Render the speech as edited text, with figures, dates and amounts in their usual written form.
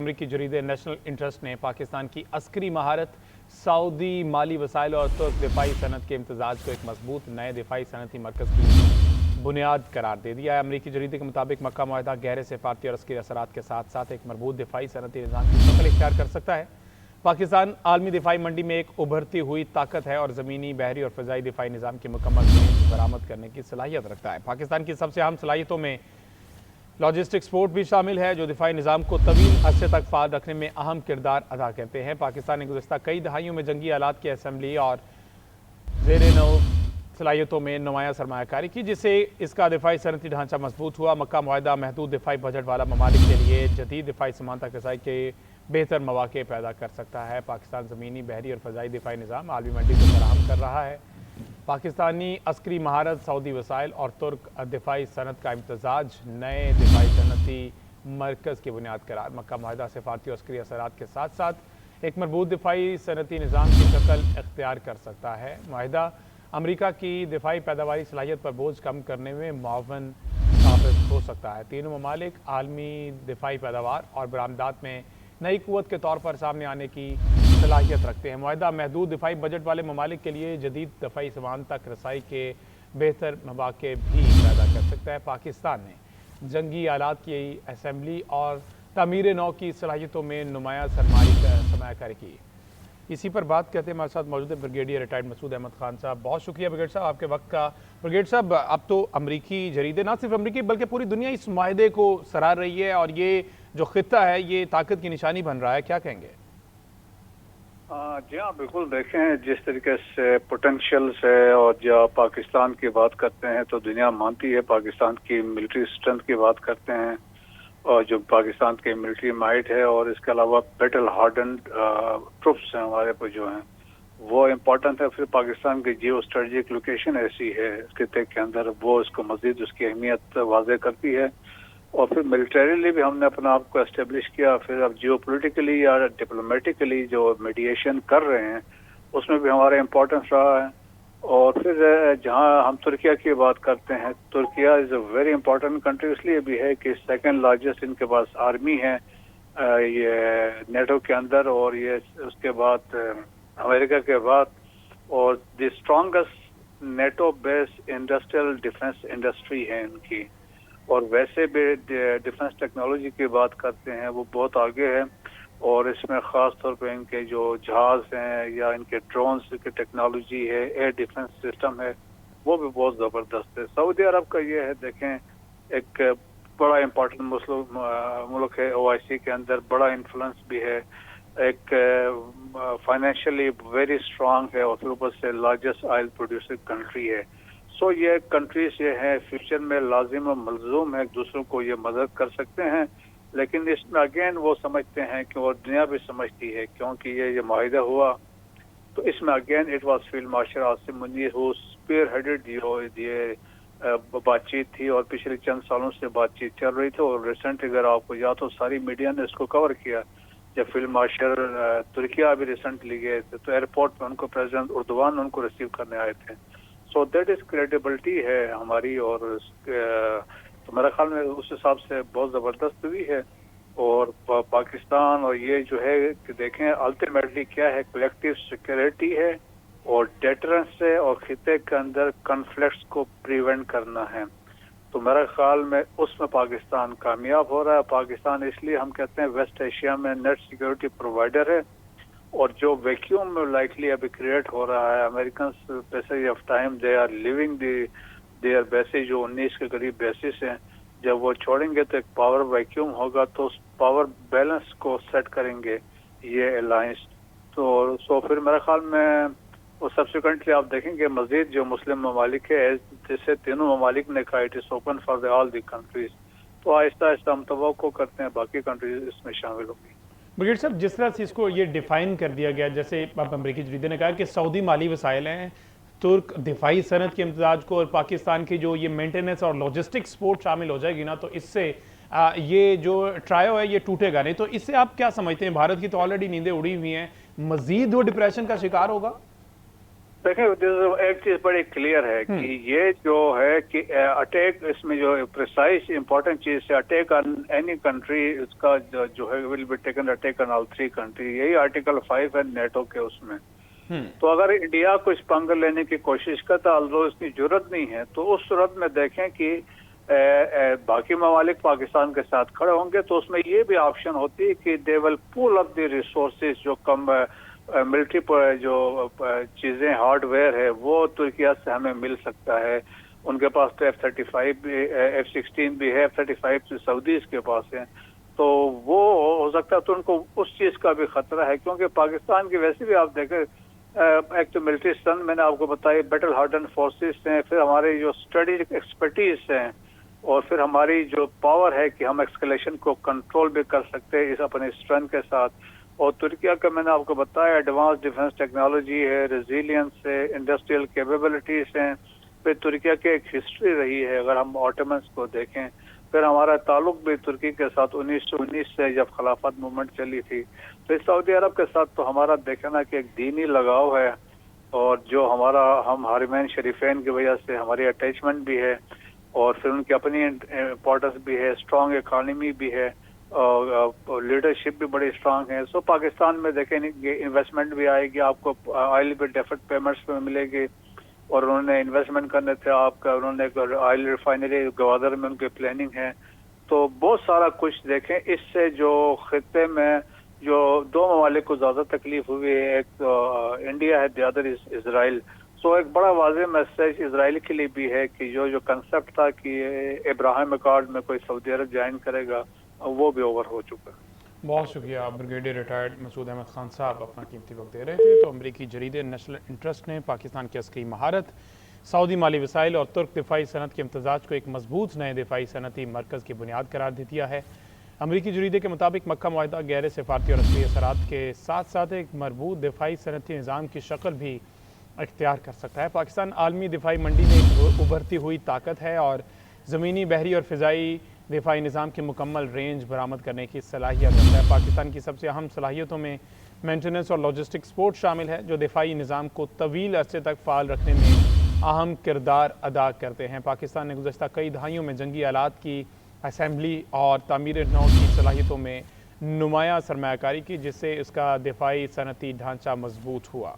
अमरीकी जरीदे national interest ने पाकिस्तान की अस्करी महारत, सऊदी माली वसाइल और तुर्क दिफाई सनत के इम्तजाज को एक मजबूत नए दिफाई सनती मरकज़ की बुनियाद करार दे दिया है। अमरीकी जरीदे के मुताबिक मक्का मुआहदा गहरे सिफारती और अस्करी असरात के साथ साथ एक मरबूत दिफाई सनती निज़ाम की शक्ल इख्तियार कर सकता है। पाकिस्तान आलमी दिफाई मंडी में एक उभरती हुई ताकत है और ज़मीनी, बहरी और फ़ज़ाई दिफाई निज़ाम की मुकम्मल बरामद करने की सलाहियत रखता है। पाकिस्तान की सबसे अहम सलाहियतों में लॉजिस्टिक सपोर्ट भी शामिल है, जो दिफाई निज़ाम को तवील अरसे तक फ़ाल रखने में अहम किरदार अदा करते हैं। पाकिस्तान ने गुज़श्ता कई दहाइयों में जंगी आलात की असम्बली और ज़ेरे नौ सलाहियतों में नुमाया सरमायाकारी की, जिससे इसका दिफाई सनती ढांचा मजबूत हुआ। मक्का मुआहदा महदूद दिफाई बजट वाला ममालिक के लिए जदीद दिफाई समानता रसाई के बेहतर मौक़े पैदा कर सकता है। पाकिस्तान ज़मीनी, बहरी और फ़ज़ाई दिफाई निज़ाम आलमी मंडी को फराहम कर रहा है। पाकिस्तानी अस्करी महारत, सऊदी वसाइल और तुर्क दिफाई सनत का इम्तजाज नए दिफाई सनती मरकज़ की बुनियाद करार मक्का मुआहदा सिफारती और अस्करी असरात के साथ साथ एक मरबूत दिफाई सनती निज़ाम की शक्ल इख्तियार कर सकता है। मुआहदा अमरीका की दिफाई पैदावारी सलाहियत पर बोझ कम करने में मुआवन साबित हो सकता है। तीनों ममालिक आलमी दिफाई पैदावार और बरामदात में नई कुव्वत के तौर पर सामने आने की सलाहियत रखते हैं। मुआहदा महदूद दिफाई बजट वाले ममालिक के लिए जदीद दिफाई सामान तक रसाई के बेहतर मौक़े भी पैदा कर सकता है। पाकिस्तान ने जंगी आलात की असम्बली और तामीर नौ की सलाहियतों में नुमाया सरमायाकारी की। इसी पर बात करते हैं, हमारे साथ मौजूद है ब्रिगेडियर रिटायर्ड मसूद अहमद खान साहब। बहुत शुक्रिया ब्रिगेड साहब आपके वक्त का। ब्रिगेड साहब, अब तो अमरीकी जरीदे, ना सिर्फ अमरीकी बल्कि पूरी दुनिया इस माहदे को सराह रही है और ये जो खित्ता है ये ताकत की निशानी बन रहा है, क्या कहेंगे? जी हाँ, बिल्कुल। देखें जिस तरीके से पोटेंशियल है और जब पाकिस्तान की बात करते हैं तो दुनिया मानती है, पाकिस्तान की मिलिट्री स्ट्रेंथ की बात करते हैं और जो पाकिस्तान की मिलिट्री माइट है और इसके अलावा बैटल हार्डन्ड ट्रुप्स हैं हमारे पर जो हैं वो इम्पोर्टेंट है। फिर पाकिस्तान की जियो स्ट्रेटजिक लोकेशन ऐसी है इस खित्ते के अंदर, वो इसको मजीद उसकी अहमियत वाज़े करती है। और फिर मिलिटरीली भी हमने अपना आप को एस्टेब्लिश किया। फिर अब जियो पोलिटिकली या डिप्लोमेटिकली जो मीडिएशन कर रहे हैं उसमें भी हमारा इम्पोर्टेंस रहा है। और फिर जहां हम तुर्किया की बात करते हैं, Türkiye is a very important country इसलिए भी है कि सेकंड लार्जेस्ट इनके पास आर्मी है ये नेटो के अंदर, और ये उसके बाद अमेरिका के बाद, और the strongest NATO based industrial defence industry है इनकी। और वैसे भी डिफेंस टेक्नोलॉजी की बात करते हैं वो बहुत आगे है, और इसमें ख़ास तौर पे इनके जो जहाज़ हैं या इनके ड्रोन्स की टेक्नोलॉजी है, एयर डिफेंस सिस्टम है, वो भी बहुत ज़बरदस्त है। सऊदी अरब का ये है, देखें एक बड़ा इम्पोर्टेंट मुल्क है ओआईसी के अंदर, बड़ा इन्फ्लुएंस भी है, एक फाइनेंशियली वेरी स्ट्रांग है और फिर ऊपर से लार्जेस्ट ऑयल प्रोड्यूसर कंट्री है। सो ये कंट्रीज ये हैं फ्यूचर में लाजिम और मलजूम है एक दूसरों को ये मदद कर सकते हैं। लेकिन इसमें अगेन वो समझते हैं कि और दुनिया भी समझती है, क्योंकि ये माहिदा हुआ तो इसमें again it was field marshal Asim Munir who spearheaded ये बातचीत थी, और पिछले चंद सालों से बातचीत चल रही थी। और रिसेंट अगर आपको याद तो सारी मीडिया ने इसको कवर किया, जब फील्ड मार्शल तुर्किया भी रिसेंटली गए थे तो एयरपोर्ट में उनको प्रेसिडेंट उर्दवान उनको रिसीव करने आए थे। सो दैट इज क्रेडिबिलिटी है हमारी, और तो मेरे ख्याल में उस हिसाब से बहुत ज़बरदस्त भी है। और पाकिस्तान और ये जो है कि देखें अल्टीमेटली क्या है, कलेक्टिव सिक्योरिटी है और डेटरेंस है और खिते के अंदर कॉन्फ्लिक्ट्स को प्रिवेंट करना है। तो मेरे ख्याल में उसमें पाकिस्तान कामयाब हो रहा है। पाकिस्तान इसलिए हम कहते हैं वेस्ट एशिया में नेट सिक्योरिटी प्रोवाइडर है, और जो वैक्यूम लाइकली अभी क्रिएट हो रहा है, American passage of time they are living there basis जो 19 के करीब बेसिस हैं, जब वो छोड़ेंगे तो एक पावर वैक्यूम होगा, तो उस पावर बैलेंस को सेट करेंगे ये अलायंस। तो फिर मेरे ख्याल में वो सब्सिक्वेंटली आप देखेंगे मजीद जो मुस्लिम ममालिक है, जैसे तीनों ममालिक ने कहा it is open for all the countries, तो आहिस्ता आहिस्ता हम तवक्को करते हैं बाकी कंट्रीज इसमें शामिल होंगी। ब्रिगेड साहब, जिस तरह से इसको ये डिफाइन कर दिया गया, जैसे अब अमरीकी जरीदे ने कहा कि सऊदी माली वसाइल हैं, तुर्क दिफाई सनत के इम्तजाज को और पाकिस्तान की जो ये मेंटेनेंस और लॉजिस्टिक सपोर्ट शामिल हो जाएगी ना, तो इससे ये जो ट्रायो है ये टूटेगा नहीं। तो इससे आप क्या समझते हैं, भारत की तो ऑलरेडी नींदें उड़ी हुई हैं, मजीद वो डिप्रेशन का शिकार होगा? देखें, एक चीज बड़ी क्लियर है कि ये जो है कि अटैक, इसमें जो प्रिसाइज इंपॉर्टेंट चीज है, अटैक ऑन एनी कंट्री, उसका जो है will be taken attack on all 3 country, यही आर्टिकल 5 है नेटो के उसमें। तो अगर इंडिया कुछ पंग लेने की कोशिश करता, अल्दो इसकी जरूरत नहीं है, तो उस सूरत में देखें कि बाकी ममालिक पाकिस्तान के साथ खड़े होंगे, तो उसमें ये भी ऑप्शन होती है कि they will pull up the resources, जो कम मिलिट्री पर जो चीजें हार्डवेयर है वो तुर्किया से हमें मिल सकता है। उनके पास तो F-35 भी, F-16 भी है, F-35 सऊदीज के पास है, तो वो हो सकता है, तो उनको उस चीज का भी खतरा है, क्योंकि पाकिस्तान की वैसे भी आप देखें, एक तो मिलिट्री स्ट्रेंथ मैंने आपको बताई, बैटल हार्डन फोर्सेस हैं, फिर हमारी जो स्ट्रेटेजिक एक्सपर्टीज हैं, और फिर हमारी जो पावर है कि हम एक्सकलेशन को कंट्रोल भी कर सकते हैं इस अपने स्ट्रेंथ के साथ। और तुर्किया का मैंने आपको बताया एडवांस डिफेंस टेक्नोलॉजी है, रेजिलियंस है, इंडस्ट्रियल कैपेबिलिटीज हैं, फिर तुर्किया की एक हिस्ट्री रही है, अगर हम ऑटोमन्स को देखें, फिर हमारा ताल्लुक भी तुर्की के साथ 1919 से जब खिलाफत मूवमेंट चली थी, तो इस सऊदी अरब के साथ तो हमारा देखना कि एक दीनी लगाव है, और जो हम हरमैन शरीफैन की वजह से हमारी अटैचमेंट भी है, और फिर उनकी अपनी इम्पोर्टेंस भी है, स्ट्रॉन्ग इकॉनमी भी है, और लीडरशिप भी बड़ी स्ट्रांग है। सो पाकिस्तान में देखेंगे इन्वेस्टमेंट भी आएगी, आपको ऑयल पे डेफर्ड पेमेंट्स में मिलेगी, और उन्होंने इन्वेस्टमेंट करने थे आपका, उन्होंने ऑयल रिफाइनरी गवादर में उनकी प्लानिंग है, तो बहुत सारा कुछ देखें। इससे जो खित्ते में जो 2 ममालिक को ज्यादा तकलीफ हुई है, एक तो इंडिया है, द अदर इज इजराइल। सो एक बड़ा वाज़ेह मैसेज इजराइल के लिए भी है कि जो कंसेप्ट था कि इब्राहिम अकॉर्ड में कोई सऊदी अरब ज्वाइन करेगा, वो भी ओवर हो चुका है। बहुत शुक्रिया ब्रिगेडियर रिटायर्ड मसूद अहमद खान साहब, अपना कीमती वक्त दे रहे थे। तो अमरीकी जरीदे नेशनल इंटरेस्ट ने पाकिस्तान की अस्करी महारत, सऊदी माली वसाइल और तुर्क दिफाई सनत के इम्तजाज को एक मजबूत नए दिफाई सनती मरकज़ की बुनियाद करार दे दिया है। अमरीकी जरीदे के मुताबिक मक्का मुआहदा गैर सिफारती और अस्करी असरात के साथ साथ एक मरबूत दिफाई सनती निज़ाम की शक्ल भी इख्तियार कर सकता है। पाकिस्तान आलमी दिफाई मंडी में एक उभरती हुई ताकत है और ज़मीनी, बहरी और फ़िज़ाई दिफाई निज़ाम की मुकम्मल रेंज बरामद करने की सलाहियत रखता है। पाकिस्तान की सबसे अहम सलाहियतों में मेंटेनेंस और लॉजिस्टिक सपोर्ट शामिल है, जो दिफाई निज़ाम को तवील अरसे तक फ़ाल रखने में अहम किरदार अदा करते हैं। पाकिस्तान ने गुज़श्ता कई दहाइयों में जंगी आलात की असम्बली और तामीर नौ की सलाहियतों में नुमायाँ सरमायाकारी की, जिससे इसका दिफाई सनती ढांचा मजबूत हुआ।